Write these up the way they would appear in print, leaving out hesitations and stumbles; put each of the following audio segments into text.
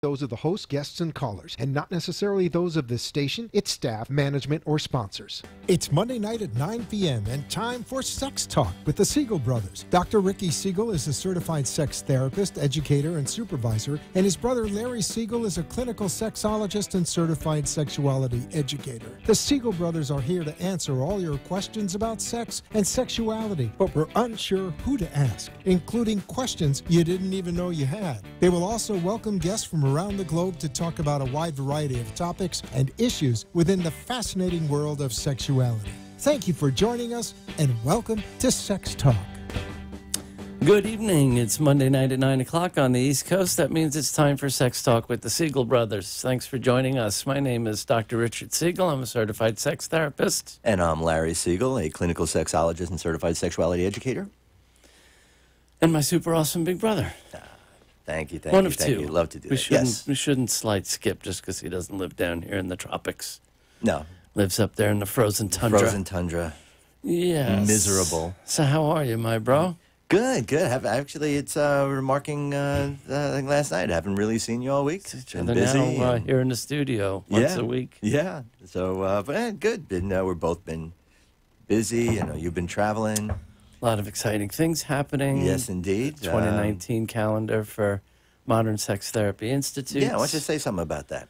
those of the host, guests, and callers, and not necessarily those of this station, its staff, management, or sponsors. It's Monday night at 9 p.m. and time for Sex Talk with the Siegel brothers. Dr. Ricky Siegel is a certified sex therapist, educator, and supervisor, and his brother Larry Siegel is a clinical sexologist and certified sexuality educator. The Siegel brothers are here to answer all your questions about sex and sexuality, but we're unsure who to ask, including questions you didn't even know you had. They will also welcome guests from around the globe to talk about a wide variety of topics and issues within the fascinating world of sexuality. Thank you for joining us, and welcome to Sex Talk. Good evening. It's Monday night at 9 o'clock on the East Coast. That means it's time for Sex Talk with the Siegel brothers. Thanks for joining us. My name is Dr. Richard Siegel. I'm a certified sex therapist. And I'm Larry Siegel, a clinical sexologist and certified sexuality educator. And my super awesome big brother. Thank you. One of two. You. Love to do we that. Shouldn't, we shouldn't slight Skip just because he doesn't live down here in the tropics. No. Lives up there in the frozen tundra. Frozen tundra. Yes. Miserable. So how are you, my bro? Good. Actually, it's remarking like last night. I haven't really seen you all week. Been busy. Now here in the studio once a week. Yeah. So, but good. We've both been busy. You've been traveling. A lot of exciting things happening. Yes, indeed. 2019 calendar for Modern Sex Therapy Institute. Yeah, why don't you say something about that?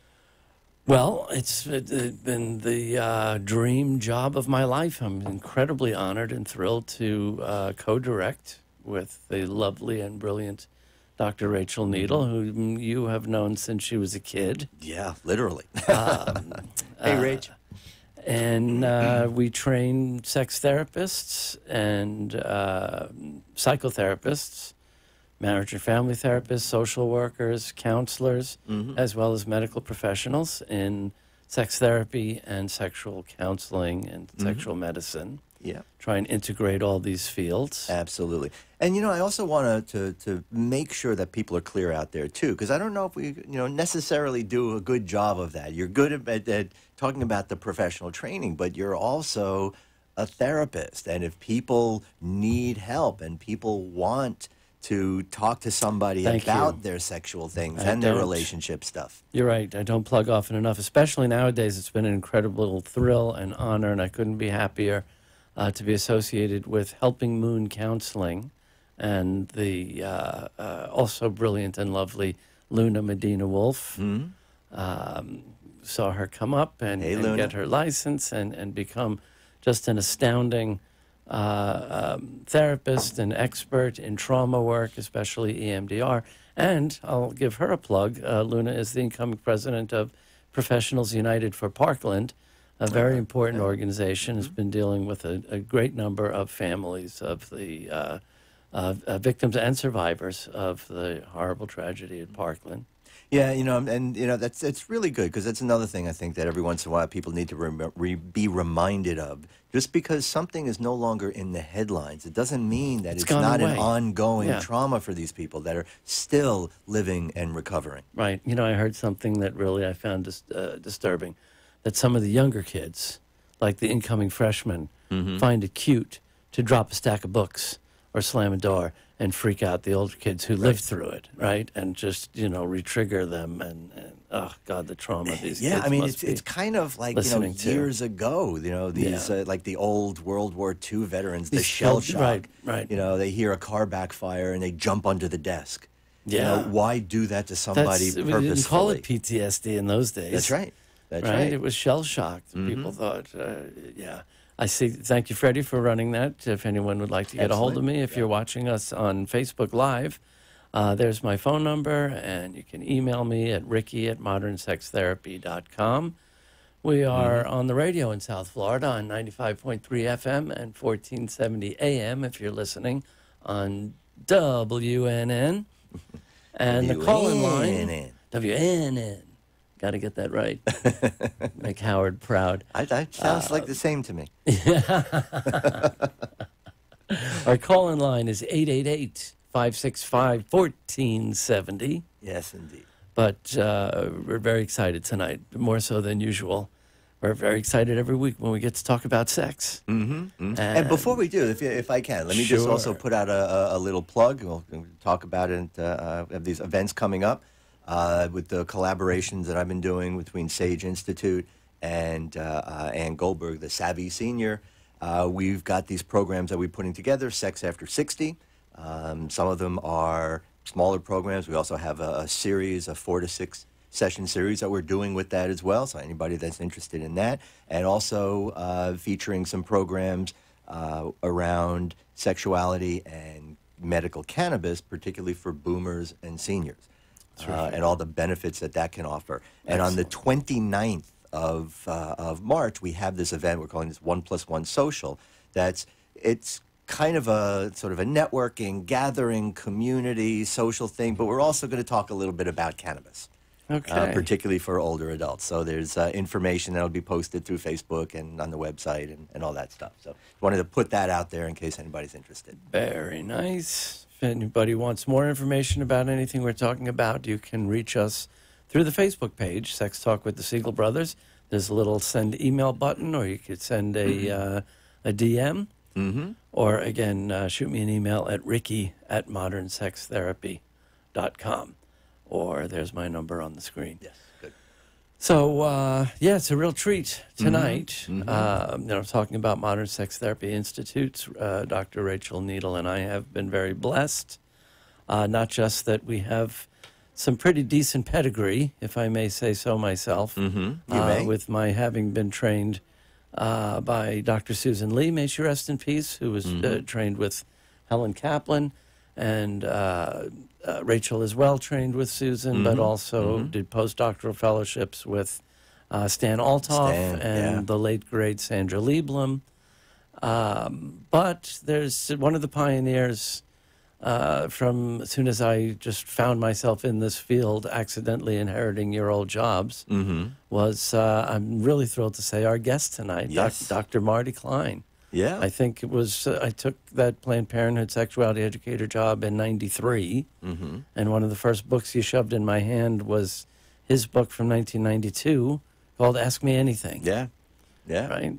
Well, it's been the dream job of my life. I'm incredibly honored and thrilled to co-direct with the lovely and brilliant Dr. Rachel Needle, who you have known since she was a kid. Yeah, literally. Hey, Rach. And we train sex therapists and psychotherapists, marriage and family therapists, social workers, counselors, as well as medical professionals in sex therapy and sexual counseling and sexual medicine. Yeah. Try and integrate all these fields. Absolutely. And, I also want to make sure that people are clear out there, too, because I don't know if we, necessarily do a good job of that. You're good at talking about the professional training, but you're also a therapist. And if people need help and people want to talk to somebody about their sexual things and their relationship stuff. You're right. I don't plug often enough, especially nowadays. It's been an incredible thrill and honor, and I couldn't be happier to be associated with Helping Moon Counseling and the also brilliant and lovely Luna Medina Wolf. Saw her come up and get her license and become just an astounding therapist and expert in trauma work, especially EMDR. And I'll give her a plug. Luna is the incoming president of Professionals United for Parkland, a very important organization. Has been dealing with a great number of families of the victims and survivors of the horrible tragedy at Parkland. Yeah, it's really good because that's another thing I think that every once in a while people need to be reminded of. Just because something is no longer in the headlines, it doesn't mean that it's not an ongoing trauma for these people that are still living and recovering. Right. I heard something that really I found disturbing, that some of the younger kids, like the incoming freshmen, find it cute to drop a stack of books or slam a door and freak out the older kids who lived through it, right? And just, re-trigger them and oh, God, the trauma these kids I mean, must it's kind of like, years ago, these, like the old World War II veterans, the shell shock. Right. They hear a car backfire and they jump under the desk. Yeah. Why do that to somebody purposefully? We didn't call it PTSD in those days. That's right. It was shell shock. People thought, I see. Thank you, Freddie, for running that. If anyone would like to get a hold of me, if you're watching us on Facebook Live, there's my phone number, and you can email me at ricky@modernsextherapy.com. We are on the radio in South Florida on 95.3 FM and 1470 AM if you're listening on WNN. And the call-in line, WNN. Got to get that right. Make Howard proud. That sounds like the same to me. Our call-in line is 888-565-1470. Yes, indeed. But we're very excited tonight, more so than usual. We're very excited every week when we get to talk about sex. And before we do, if I can, let me just also put out a little plug. We'll talk about it, these events coming up. with the collaborations that I've been doing between Sage Institute and Ann Goldberg, the Savvy Senior. We've got these programs that we're putting together, Sex After 60. Some of them are smaller programs. We also have a series, a 4 to 6 session series that we're doing with that as well, so anybody that's interested in that. And also featuring some programs around sexuality and medical cannabis, particularly for boomers and seniors, and all the benefits that that can offer. And on the 29th of March, we have this event we're calling this 1+1 Social. It's kind of a sort of a networking, gathering, community, social thing, but we're also going to talk a little bit about cannabis. Okay. Particularly for older adults. So there's information that will be posted through Facebook and on the website and all that stuff. So wanted to put that out there in case anybody's interested. Very nice. If anybody wants more information about anything we're talking about, you can reach us through the Facebook page, Sex Talk with the Siegel Brothers. There's a little send email button, or you could send a DM. Mm-hmm. Or, again, shoot me an email at ricky@modernsextherapy.com. Or there's my number on the screen. Yes, good. So, it's a real treat tonight. Mm-hmm. Talking about Modern Sex Therapy Institutes. Dr. Rachel Needle and I have been very blessed. Not just that we have some pretty decent pedigree, if I may say so myself, with my having been trained by Dr. Susan Lee, may she rest in peace, who was trained with Helen Kaplan, and Rachel as well trained with Susan, but also did postdoctoral fellowships with Stan Althoff and the late, great Sandra Lieblum. But there's one of the pioneers from as soon as I just found myself in this field, accidentally inheriting your old jobs, was, I'm really thrilled to say, our guest tonight, Yes. Dr. Marty Klein. Yeah. I think it was, I took that Planned Parenthood sexuality educator job in '93, and one of the first books you shoved in my hand was his book from 1992 called Ask Me Anything. Yeah. Yeah. Right?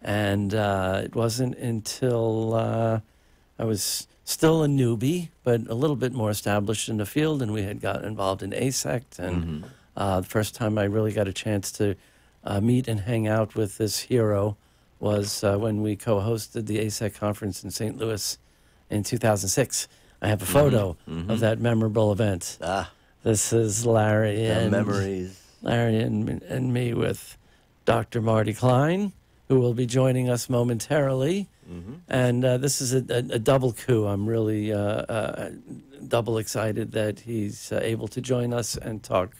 And it wasn't until I was still a newbie, but a little bit more established in the field, and we had gotten involved in ASECT, and the first time I really got a chance to meet and hang out with this hero was when we co-hosted the ASEC conference in St. Louis in 2006. I have a photo of that memorable event. This is Larry and memories. Larry and me with Dr. Marty Klein, who will be joining us momentarily. And this is a double coup. I'm really double excited that he's able to join us and talk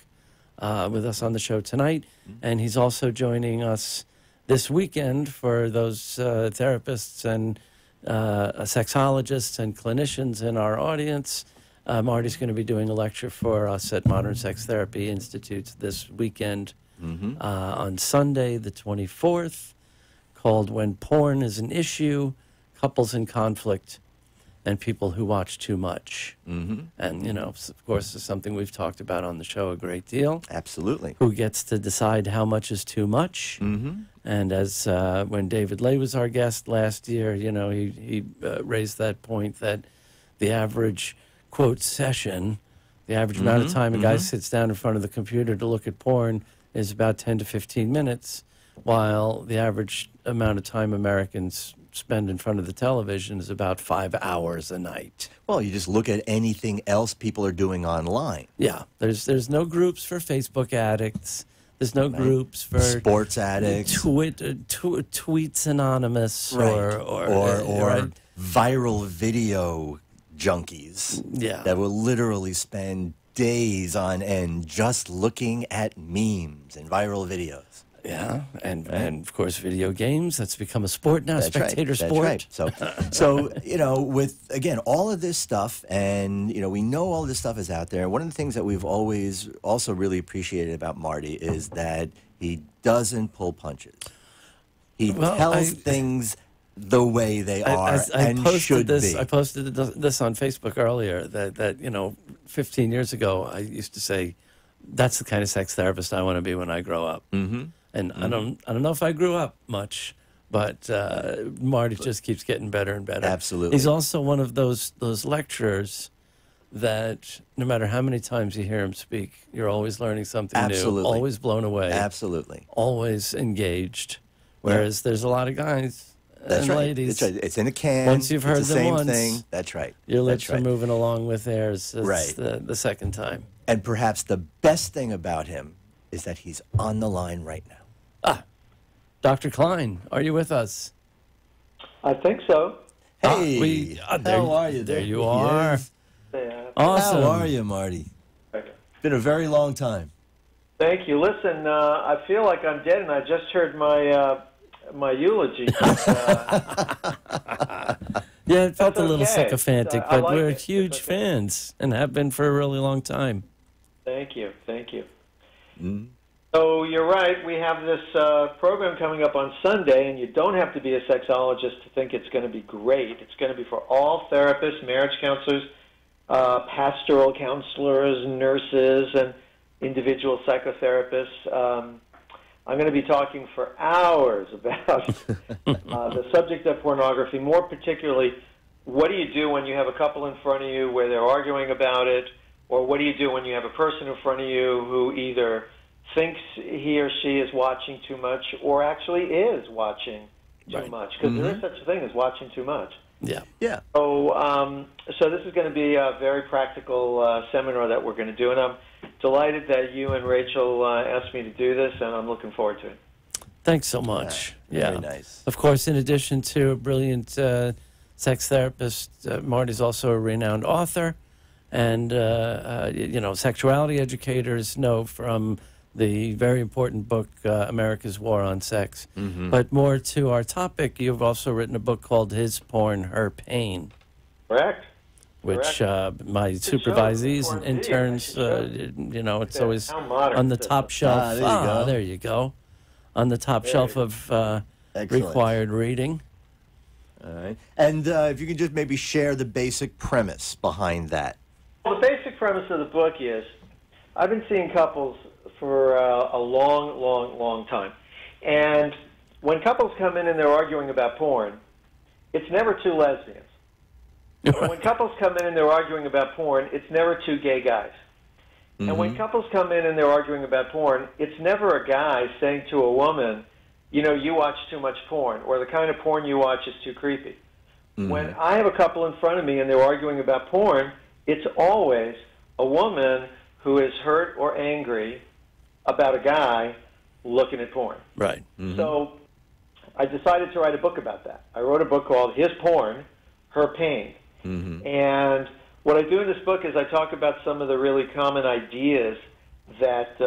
with us on the show tonight. And he's also joining us this weekend for those therapists and sexologists and clinicians in our audience. Marty's going to be doing a lecture for us at Modern Sex Therapy Institute this weekend on Sunday, the 24th, called When Porn is an Issue, Couples in Conflict, and People Who Watch Too Much. And, of course, it's something we've talked about on the show a great deal. Absolutely. Who gets to decide how much is too much? And as when David Lay was our guest last year, he raised that point that the average, quote, session, the average amount of time a guy sits down in front of the computer to look at porn is about 10 to 15 minutes, while the average amount of time Americans spend in front of the television is about 5 hours a night. Well, you just look at anything else people are doing online. Yeah, there's no groups for Facebook addicts. There's no groups for sports addicts, tweets anonymous, or viral video junkies. That will literally spend days on end just looking at memes and viral videos. Yeah, and of course video games. That's become a sport now, That's spectator right. sport. That's right. So with again all of this stuff, and we know all this stuff is out there. One of the things that we've always also really appreciated about Marty is that he doesn't pull punches. He tells things the way they are and should be. I posted this on Facebook earlier. That 15 years ago, I used to say, "That's the kind of sex therapist I want to be when I grow up." And I don't know if I grew up much, but Marty just keeps getting better and better. Absolutely. He's also one of those lecturers that no matter how many times you hear him speak, you're always learning something Absolutely. new, always blown away, Absolutely. always engaged. Whereas there's a lot of guys That's and right. ladies. That's right. It's in a can. Once you've heard it's the them same once, thing. That's right. Your lips That's right. are moving along with theirs. It's Right. the second time. And perhaps the best thing about him is that he's on the line right now. Dr. Klein, are you with us? I think so. Hey, how are you? There you are. Yes. Yeah. Awesome. How are you, Marty? It's been a very long time. Thank you. Listen, I feel like I'm dead, and I just heard my eulogy. Yeah, it felt That's a little okay. sycophantic, I but like we're it. huge It's okay. fans and have been for a really long time. Thank you. Thank you. Mm. So you're right. We have this program coming up on Sunday, and you don't have to be a sexologist to think it's going to be great. It's going to be for all therapists, marriage counselors, pastoral counselors, nurses, and individual psychotherapists. I'm going to be talking for hours about the subject of pornography, more particularly, what do you do when you have a couple in front of you where they're arguing about it, or what do you do when you have a person in front of you who either thinks he or she is watching too much or actually is watching too much, because there is such a thing as watching too much. Yeah. Yeah. So, so this is going to be a very practical seminar that we're going to do, and I'm delighted that you and Rachel asked me to do this, and I'm looking forward to it. Thanks so much. Yeah. Very nice. Of course, in addition to a brilliant sex therapist, Marty's also a renowned author, and you know, sexuality educators know from the very important book, America's War on Sex. Mm-hmm. But more to our topic, you've also written a book called His Porn, Her Pain, Correct. which Correct. my show, supervisees porn and video, interns, you know, it's Yeah, always how modern on the is this? top shelf. there you go. There you go. On the top There shelf you of Excellent. required reading. All right. And if you can just maybe share the basic premise behind that. Well, the basic premise of the book is I've been seeing couples for a long, long, long time. And when couples come in and they're arguing about porn, it's never two lesbians. And when couples come in and they're arguing about porn, it's never two gay guys. And when couples come in and they're arguing about porn, it's never a guy saying to a woman, you know, you watch too much porn, or the kind of porn you watch is too creepy. When I have a couple in front of me and they're arguing about porn, it's always a woman who is hurt or angry about a guy looking at porn. Right. So I decided to write a book about that. I wrote a book called His Porn, Her Pain. And what I do in this book is I talk about some of the really common ideas that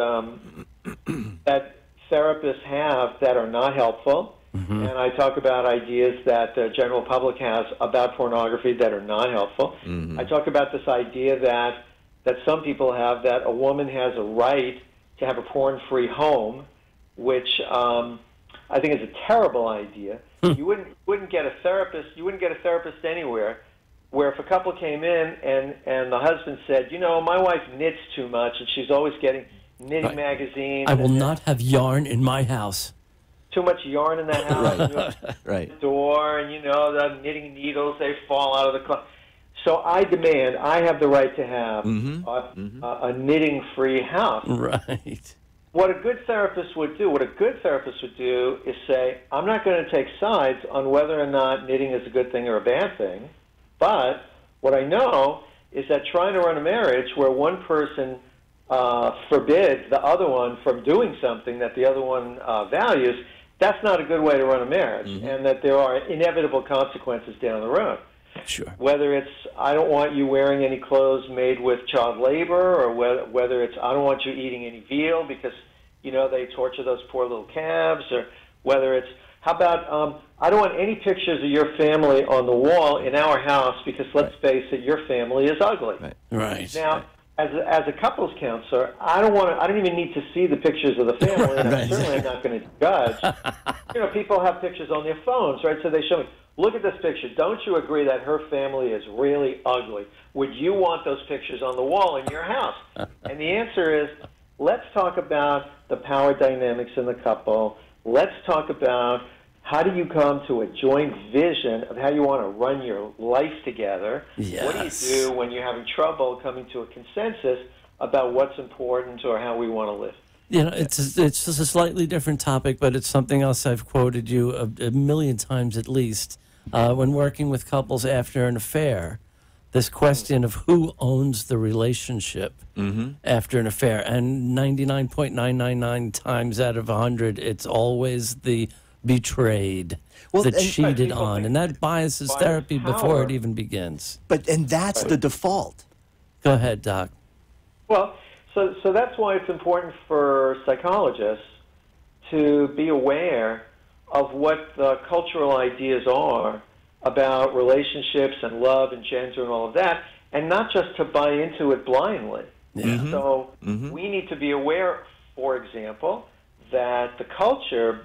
that therapists have that are not helpful. And I talk about ideas that the general public has about pornography that are not helpful. I talk about this idea that some people have, that a woman has a right to have a porn-free home, which I think is a terrible idea. You wouldn't get a therapist. You wouldn't get a therapist anywhere where if a couple came in and the husband said, you know, my wife knits too much and she's always getting knitting magazines. I will not have yarn in my house. Too much yarn in the house. You know, Right. the door, and you know the knitting needles, they fall out of the closet. So I demand, I have the right to have a knitting-free house. Right. What a good therapist would do, is say, I'm not going to take sides on whether or not knitting is a good thing or a bad thing, but what I know is that trying to run a marriage where one person forbids the other one from doing something that the other one values, that's not a good way to run a marriage, and that there are inevitable consequences down the road. Sure. Whether it's I don't want you wearing any clothes made with child labor, or whether it's I don't want you eating any veal because, you know, they torture those poor little calves, or whether it's how about I don't want any pictures of your family on the wall in our house because, let's face it, your family is ugly. Right. Now, as a couples counselor, I don't even need to see the pictures of the family, and I'm certainly not going to judge. You know, people have pictures on their phones, right? So they show me, look at this picture. Don't you agree that her family is really ugly? Would you want those pictures on the wall in your house? And the answer is, let's talk about the power dynamics in the couple. Let's talk about how do you come to a joint vision of how you want to run your life together? Yes. What do you do when you're having trouble coming to a consensus about what's important or how we want to live? You know, it's just a slightly different topic, but it's something else I've quoted you a million times at least when working with couples after an affair. This question of who owns the relationship after an affair, and 99.999 times out of 100, it's always the betrayed, the cheated on, and that biases therapy before it even begins. And that's the default. Go ahead, Doc. Well, so that's why it's important for psychologists to be aware of what the cultural ideas are about relationships and love and gender and all of that, and not just to buy into it blindly. So we need to be aware, for example, that the culture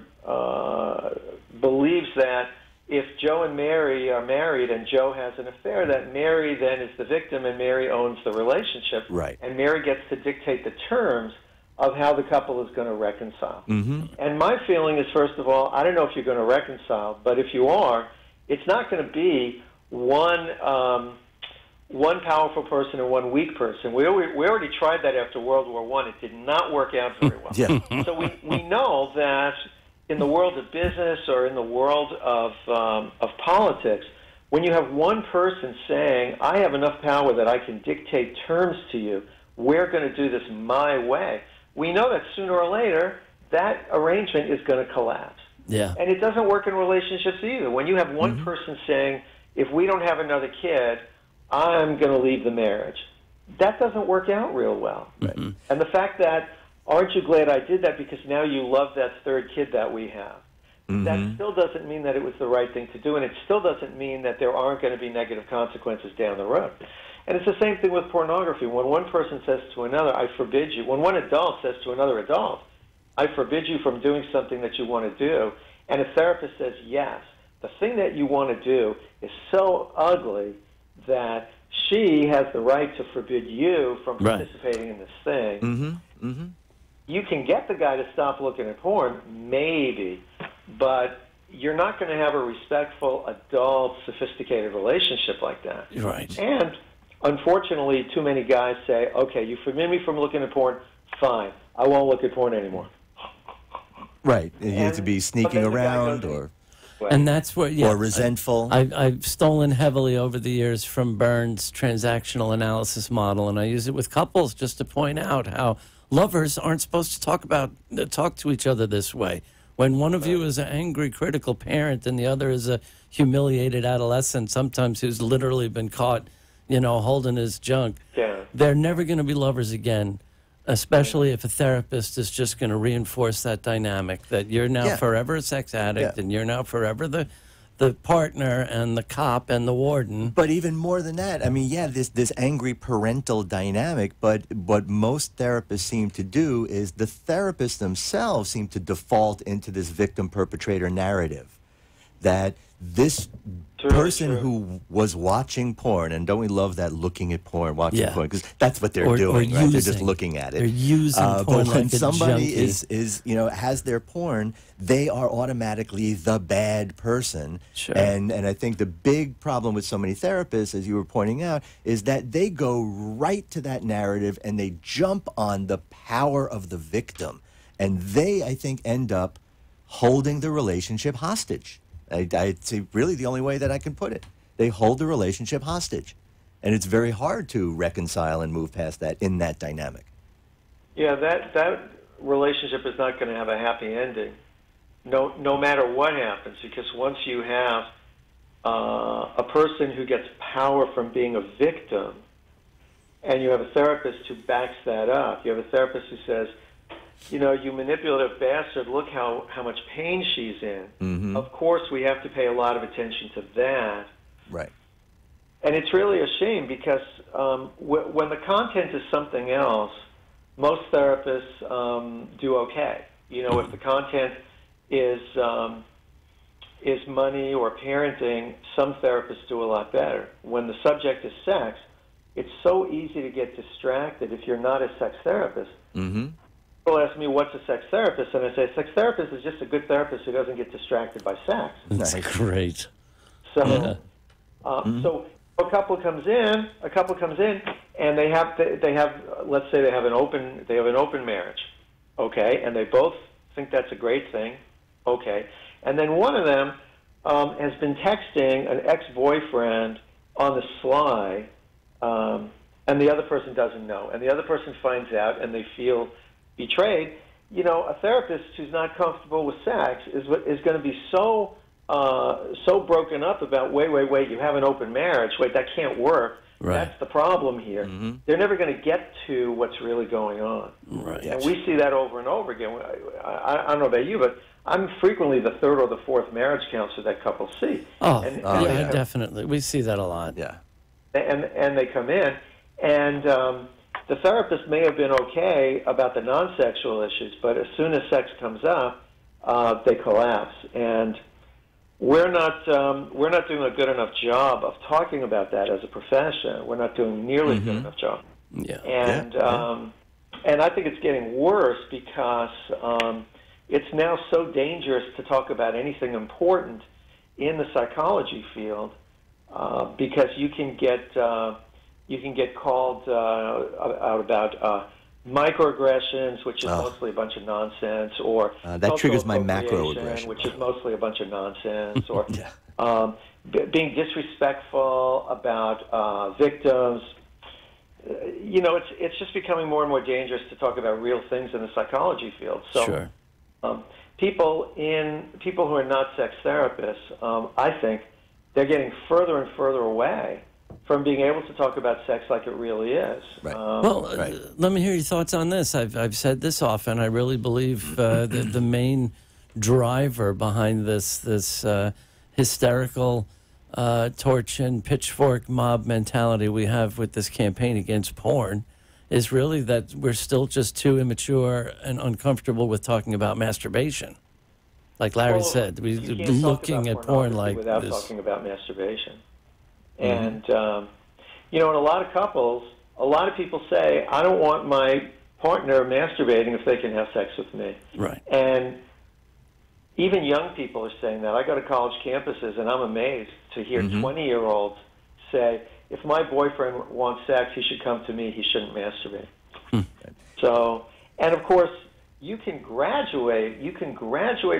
believes that if Joe and Mary are married and Joe has an affair, that Mary then is the victim and Mary owns the relationship. Right. And Mary gets to dictate the terms of how the couple is going to reconcile. And my feeling is, first of all, I don't know if you're going to reconcile, but if you are, it's not going to be one powerful person and one weak person. We already tried that after World War I. It did not work out very well. So we know that in the world of business or in the world of politics, when you have one person saying, I have enough power that I can dictate terms to you, we're going to do this my way, we know that sooner or later that arrangement is going to collapse. Yeah. And it doesn't work in relationships either. When you have one person saying, if we don't have another kid, I'm going to leave the marriage, that doesn't work out real well. And the fact that, aren't you glad I did that because now you love that third kid that we have, that still doesn't mean that it was the right thing to do, and it still doesn't mean that there aren't going to be negative consequences down the road. And it's the same thing with pornography. When one person says to another, I forbid you, when one adult says to another adult, I forbid you from doing something that you want to do, and a therapist says, yes, the thing that you want to do is so ugly that she has the right to forbid you from participating in this thing. You can get the guy to stop looking at porn, maybe, but you're not going to have a respectful, adult, sophisticated relationship like that. Right. And unfortunately, too many guys say, okay, you forbid me from looking at porn, fine, I won't look at porn anymore. Right. You have to be sneaking around or... And that's where, or resentful. I've stolen heavily over the years from Byrne's transactional analysis model, and I use it with couples just to point out how lovers aren't supposed to talk to each other this way. When one of you is an angry, critical parent and the other is a humiliated adolescent, sometimes who's literally been caught, holding his junk, they're never going to be lovers again. Especially if a therapist is just going to reinforce that dynamic, that you're now forever a sex addict and you're now forever the partner and the cop and the warden. But even more than that, I mean, this angry parental dynamic, but what most therapists seem to do is the therapists themselves seem to default into this victim-perpetrator narrative, that this person who was watching porn, and don't we love that, looking at porn, watching porn, because that's what they're doing, right? They're just looking at it. They're using porn but when like somebody a junkie. has their porn, they are automatically the bad person. Sure. And I think the big problem with so many therapists, as you were pointing out, is that they go right to that narrative and they jump on the power of the victim. And they, I think, end up holding the relationship hostage. I'd say really the only way that I can put it. They hold the relationship hostage. And it's very hard to reconcile and move past that in that dynamic. Yeah, that relationship is not going to have a happy ending, no matter what happens, because once you have a person who gets power from being a victim, and you have a therapist who backs that up, you have a therapist who says, you manipulative bastard, look how much pain she's in. Of course, we have to pay a lot of attention to that. Right. And it's really a shame because when the content is something else, most therapists do okay. If the content is money or parenting, some therapists do a lot better. When the subject is sex, it's so easy to get distracted if you're not a sex therapist. people ask me, what's a sex therapist? And I say, a sex therapist is just a good therapist who doesn't get distracted by sex. That's great. So, Yeah. so a couple comes in, and they have, let's say they have an open marriage, okay, and they both think that's a great thing, okay, and then one of them has been texting an ex-boyfriend on the sly, and the other person doesn't know, and the other person finds out, and they feel betrayed. You know, a therapist who's not comfortable with sex is going to be so broken up about, wait, you have an open marriage, wait, that can't work. Right. That's the problem here. They're never going to get to what's really going on. Right. And we see that over and over again. I don't know about you, but I'm frequently the third or the fourth marriage counselor that couples see. Yeah, definitely. We see that a lot. Yeah. And they come in, and the therapist may have been okay about the non-sexual issues, but as soon as sex comes up, they collapse. And we're not doing a good enough job of talking about that as a profession. We're not doing nearly a good enough job. Yeah. And I think it's getting worse because it's now so dangerous to talk about anything important in the psychology field because you can get called out about microaggressions, which is mostly a bunch of nonsense, or that triggers my macroaggression, which is mostly a bunch of nonsense, or being disrespectful about victims. You know, it's just becoming more and more dangerous to talk about real things in the psychology field. So, Sure. People who are not sex therapists, I think, they're getting further and further away from being able to talk about sex like it really is. Right. Let me hear your thoughts on this. I've said this often. I really believe the main driver behind this hysterical torch and pitchfork mob mentality we have with this campaign against porn is really that we're still just too immature and uncomfortable with talking about masturbation. Like Larry said, we're looking at porn like without this. talking about masturbation. And, you know, in a lot of couples, a lot of people say, I don't want my partner masturbating if they can have sex with me. Right. And even young people are saying that. I go to college campuses, and I'm amazed to hear 20-year-olds say, if my boyfriend wants sex, he should come to me. He shouldn't masturbate. So, and of course, you can graduate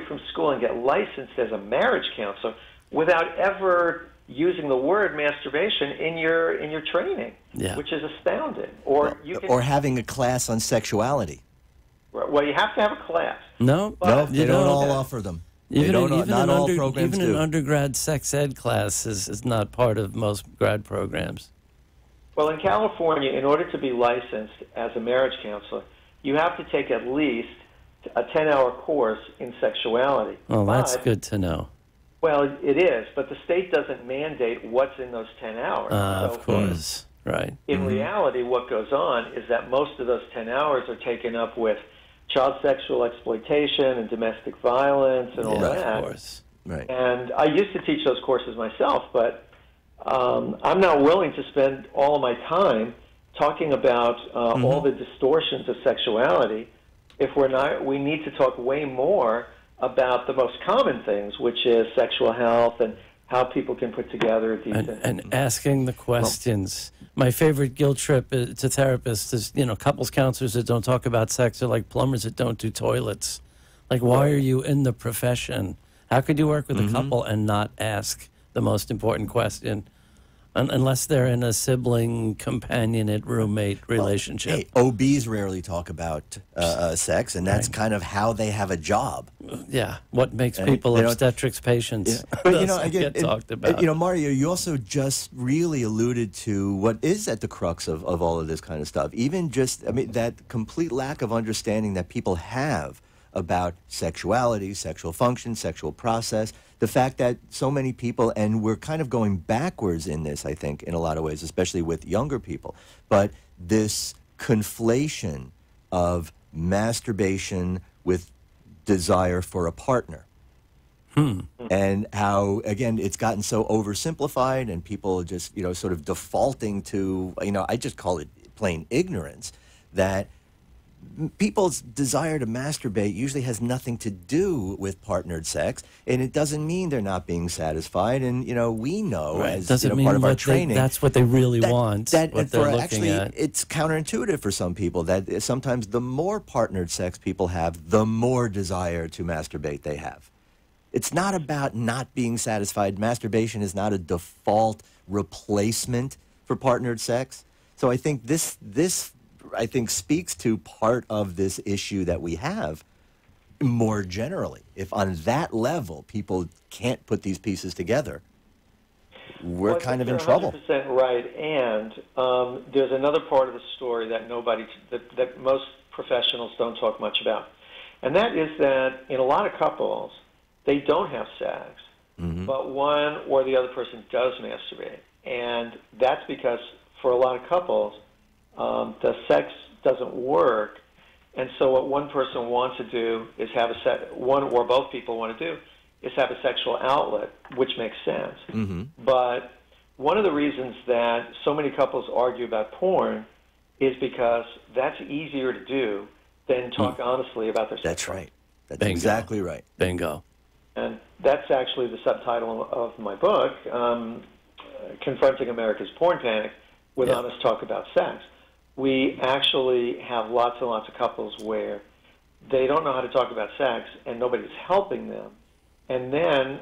from school and get licensed as a marriage counselor without ever using the word masturbation in your training, which is astounding. Or or having a class on sexuality. Well, you have to have a class. No, they don't all offer them. Even programs an do. undergrad sex ed class is not part of most grad programs. Well, in California, in order to be licensed as a marriage counselor, you have to take at least a 10-hour course in sexuality. Well, that's good to know. Well, it is, but the state doesn't mandate what's in those 10 hours. Of course, right. In reality, what goes on is that most of those 10 hours are taken up with child sexual exploitation and domestic violence and all that. Of course. Right. And I used to teach those courses myself, but I'm not willing to spend all of my time talking about all the distortions of sexuality if we're not. We need to talk way more about the most common things, which is sexual health and how people can put together a decent... And asking the questions. My favorite guilt trip to therapists is, couples counselors that don't talk about sex are like plumbers that don't do toilets. Like, why are you in the profession? How could you work with a couple and not ask the most important question? Unless they're in a sibling, companionate, roommate relationship. Hey, OBs rarely talk about sex, and that's kind of how they have a job. Yeah, what makes people obstetrics patients But again, get talked about. Mario, you also just really alluded to what is at the crux of all of this kind of stuff. Even just, that complete lack of understanding that people have about sexuality, sexual function, sexual process. The fact that so many people, and we're kind of going backwards in this, I think, in a lot of ways, especially with younger people, but this conflation of masturbation with desire for a partner. And how, again, it's gotten so oversimplified and people just, sort of defaulting to, I just call it plain ignorance, that people's desire to masturbate usually has nothing to do with partnered sex, and it doesn't mean they're not being satisfied. And we know as doesn't mean part of our what training that's what they really want. What they're looking actually, at. it's counterintuitive for some people that sometimes the more partnered sex people have, the more desire to masturbate they have. It's not about not being satisfied. Masturbation is not a default replacement for partnered sex. So I think this speaks to part of this issue that we have more generally. If on that level people can't put these pieces together, we're kind of in trouble. 100% right. And there's another part of the story that that most professionals don't talk much about. And that is that in a lot of couples, they don't have sex, but one or the other person does masturbate. And that's because for a lot of couples, the sex doesn't work. And so what one person wants to do is one or both people want to do is have a sexual outlet, which makes sense. But one of the reasons that so many couples argue about porn is because that's easier to do than talk honestly about their sex. That's right. That's Bingo. exactly right. Bingo. And that's actually the subtitle of my book, Confronting America's Porn Panic, with honest talk about sex. We actually have lots and lots of couples where they don't know how to talk about sex and nobody's helping them. And then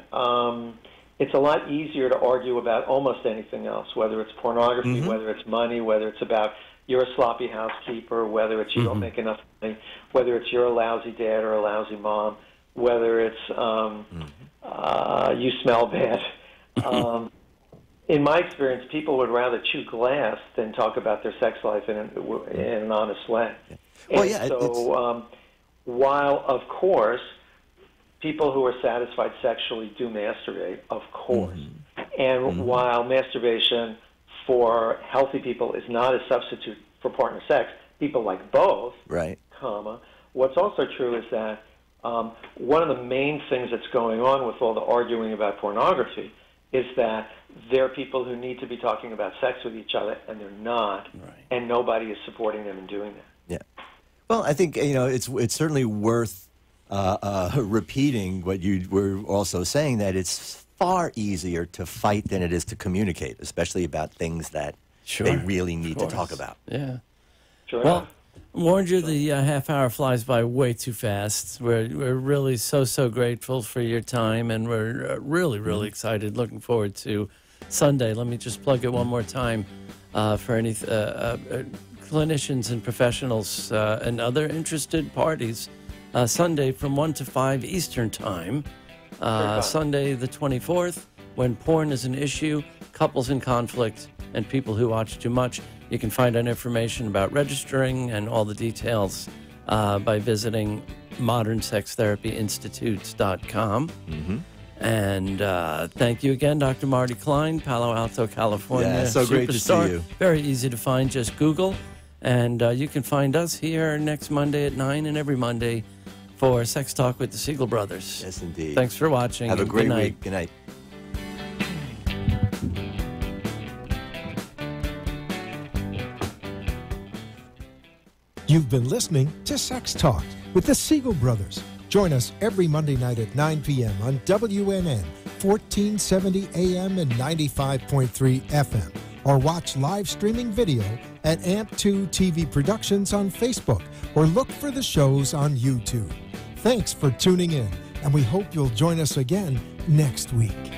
it's a lot easier to argue about almost anything else, whether it's pornography, whether it's money, whether it's about you're a sloppy housekeeper, whether it's you don't make enough money, whether it's you're a lousy dad or a lousy mom, whether it's you smell bad. In my experience, people would rather chew glass than talk about their sex life in an honest way. Well, and so while, of course, people who are satisfied sexually do masturbate, of course, and while masturbation for healthy people is not a substitute for partner sex, people like both, right. What's also true is that one of the main things that's going on with all the arguing about pornography is that there are people who need to be talking about sex with each other, and they're not, and nobody is supporting them in doing that. Yeah. Well, I think it's certainly worth repeating what you were also saying, that it's far easier to fight than it is to communicate, especially about things that they really need to talk about. Yeah. Sure. Well, warned you, the half hour flies by way too fast. We're really so grateful for your time, and we're really excited, looking forward to Sunday. Let me just plug it one more time for any clinicians and professionals and other interested parties. Sunday from 1 to 5 Eastern Time. Sunday the 24th, when porn is an issue, couples in conflict, and people who watch too much. You can find out information about registering and all the details by visiting modernsextherapyinstitutes.com. And thank you again, Dr. Marty Klein, Palo Alto, California. Yeah, so great to see you. Very easy to find. Just Google. And you can find us here next Monday at 9 and every Monday for Sex Talk with the Siegel Brothers. Yes, indeed. Thanks for watching. Have a great good night. week. Good night. You've been listening to Sex Talk with the Siegel Brothers. Join us every Monday night at 9 p.m. on WNN, 1470 AM and 95.3 FM. Or watch live streaming video at AMP2 TV Productions on Facebook, or look for the shows on YouTube. Thanks for tuning in, and we hope you'll join us again next week.